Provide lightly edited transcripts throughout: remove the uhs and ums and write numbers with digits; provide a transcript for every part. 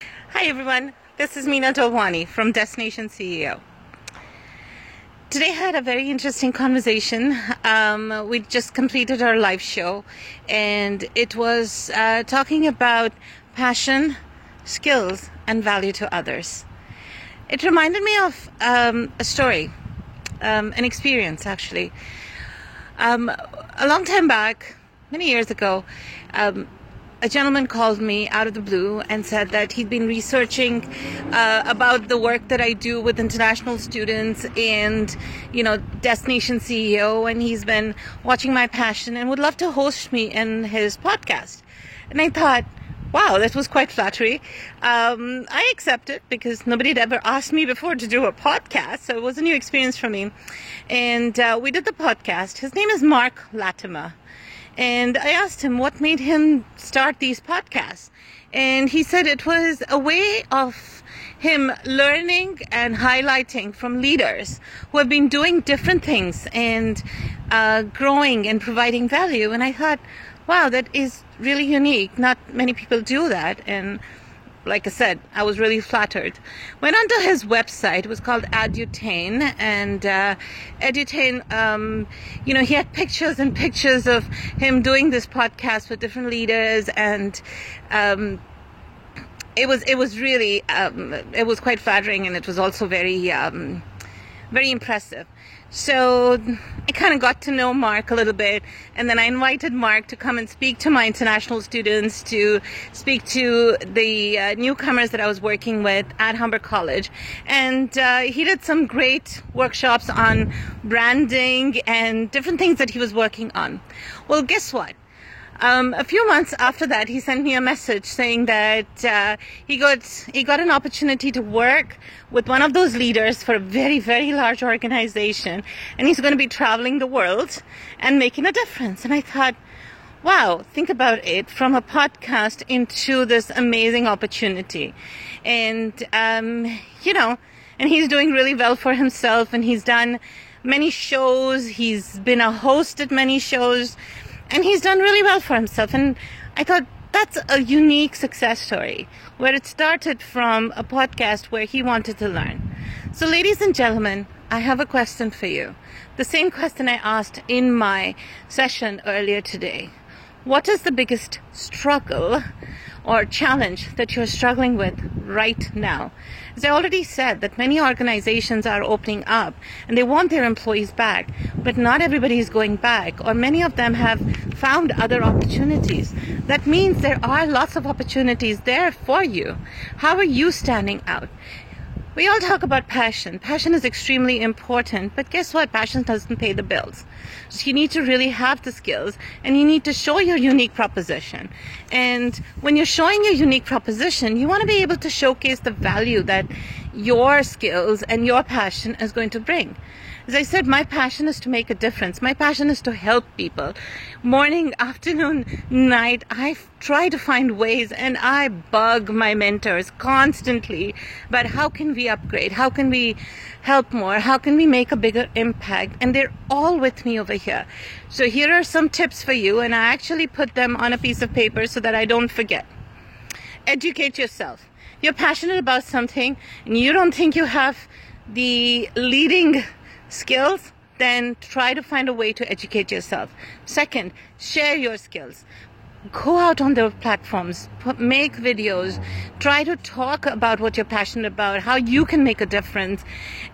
Hi everyone, this is Meena Tovani from Destination CEO. Today I had a very interesting conversation. We just completed our live show and it was talking about passion, skills and value to others. It reminded me of a story, an experience actually. A long time back, many years ago, a gentleman called me out of the blue and said that he'd been researching about the work that I do with international students and, Destination CEO, and he's been watching my passion and would love to host me in his podcast. And I thought, wow, that was quite flattering. I accepted because nobody had ever asked me before to do a podcast, so it was a new experience for me. And we did the podcast. His name is Mark Latimer. And I asked him what made him start these podcasts. And he said it was a way of him learning and highlighting from leaders who have been doing different things and growing and providing value. And I thought, wow, that is really unique. Not many people do that. And like I said, I was really flattered. Went onto his website. It was called Edutain, and Edutain, he had pictures and pictures of him doing this podcast with different leaders, and it was really it was quite flattering, and it was also very impressive. So I kind of got to know Mark a little bit, and then I invited Mark to come and speak to my international students, to speak to the newcomers that I was working with at Humber College. And he did some great workshops on branding and different things that he was working on. Well, guess what? A few months after that, he sent me a message saying that he got an opportunity to work with one of those leaders for a very, very large organization, and he's going to be traveling the world and making a difference. And I thought, wow, think about it, from a podcast into this amazing opportunity. And, and he's doing really well for himself, and he's done many shows. He's been a host at many shows. And he's done really well for himself. And I thought that's a unique success story, where it started from a podcast where he wanted to learn. So ladies and gentlemen, I have a question for you. The same question I asked in my session earlier today. What is the biggest struggle or challenge that you're struggling with right now? As I already said, that many organizations are opening up and they want their employees back, but not everybody is going back, or many of them have found other opportunities. That means there are lots of opportunities there for you. How are you standing out? We all talk about passion. Passion is extremely important, but guess what? Passion doesn't pay the bills. So you need to really have the skills, and you need to show your unique proposition. And when you're showing your unique proposition, you want to be able to showcase the value that your skills and your passion is going to bring. As I said, my passion is to make a difference. My passion is to help people. Morning, afternoon, night, I try to find ways, and I bug my mentors constantly about how can we upgrade? How can we help more? How can we make a bigger impact? And they're all with me over here. So here are some tips for you, and I actually put them on a piece of paper so that I don't forget. Educate yourself. You're passionate about something, and you don't think you have the leading skills, then try to find a way to educate yourself. Second, share your skills. Go out on the platforms, make videos, try to talk about what you're passionate about, how you can make a difference,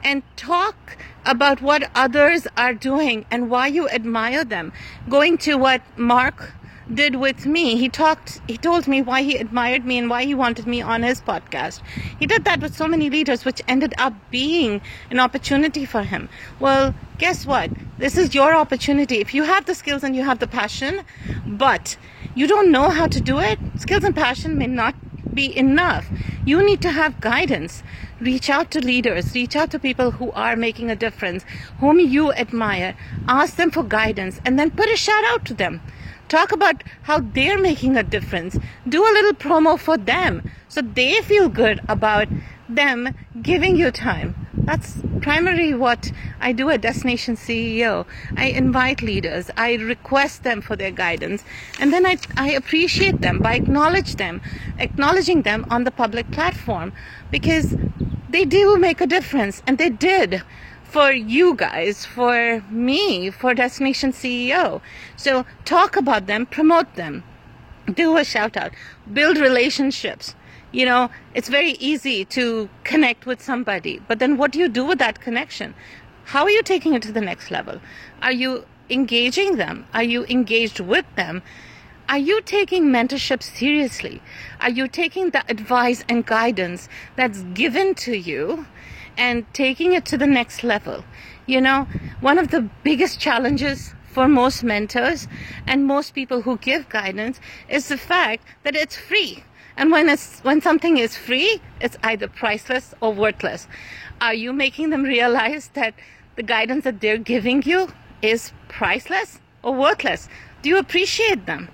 and talk about what others are doing and why you admire them. Going to what Mark did with me. He told me why he admired me and why he wanted me on his podcast. He did that with so many leaders, which ended up being an opportunity for him. Well, guess what? This is your opportunity. If you have the skills and you have the passion, but you don't know how to do it, skills and passion may not be enough. You need to have guidance. Reach out to leaders, reach out to people who are making a difference, whom you admire. Ask them for guidance, and then put a shout out to them. Talk about how they're making a difference. Do a little promo for them so they feel good about them giving you time. That's primarily what I do at Destination CEO. I invite leaders, I request them for their guidance, and then I appreciate them by acknowledging them on the public platform, because they do make a difference, and they did for you guys, for me, for Destination CEO. So talk about them, promote them, do a shout out, build relationships. You know, it's very easy to connect with somebody, but then what do you do with that connection? How are you taking it to the next level? Are you engaging them? Are you engaged with them? Are you taking mentorship seriously? Are you taking the advice and guidance that's given to you and taking it to the next level? You know, one of the biggest challenges for most mentors and most people who give guidance is the fact that it's free. And when something is free, it's either priceless or worthless. Are you making them realize that the guidance that they're giving you is priceless or worthless? Do you appreciate them?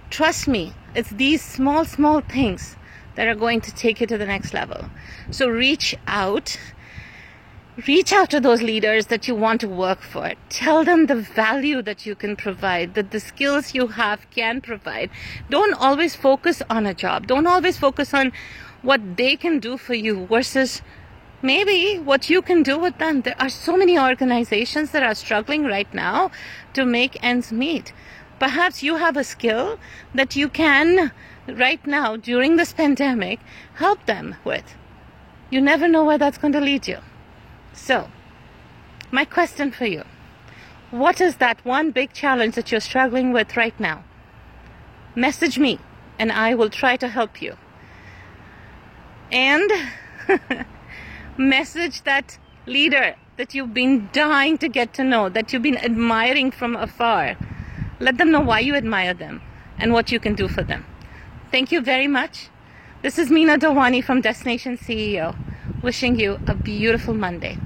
Trust me, it's these small things that are going to take you to the next level. So reach out to those leaders that you want to work for. Tell them the value that you can provide, that the skills you have can provide. Don't always focus on a job. Don't always focus on what they can do for you versus maybe what you can do with them. There are so many organizations that are struggling right now to make ends meet. Perhaps you have a skill that you can, right now, during this pandemic, help them with. You never know where that's going to lead you. So, my question for you, what is that one big challenge that you're struggling with right now? Message me, and I will try to help you. And message that leader that you've been dying to get to know, that you've been admiring from afar. Let them know why you admire them and what you can do for them. Thank you very much. This is Meena Dawani from Destination CEO, wishing you a beautiful Monday.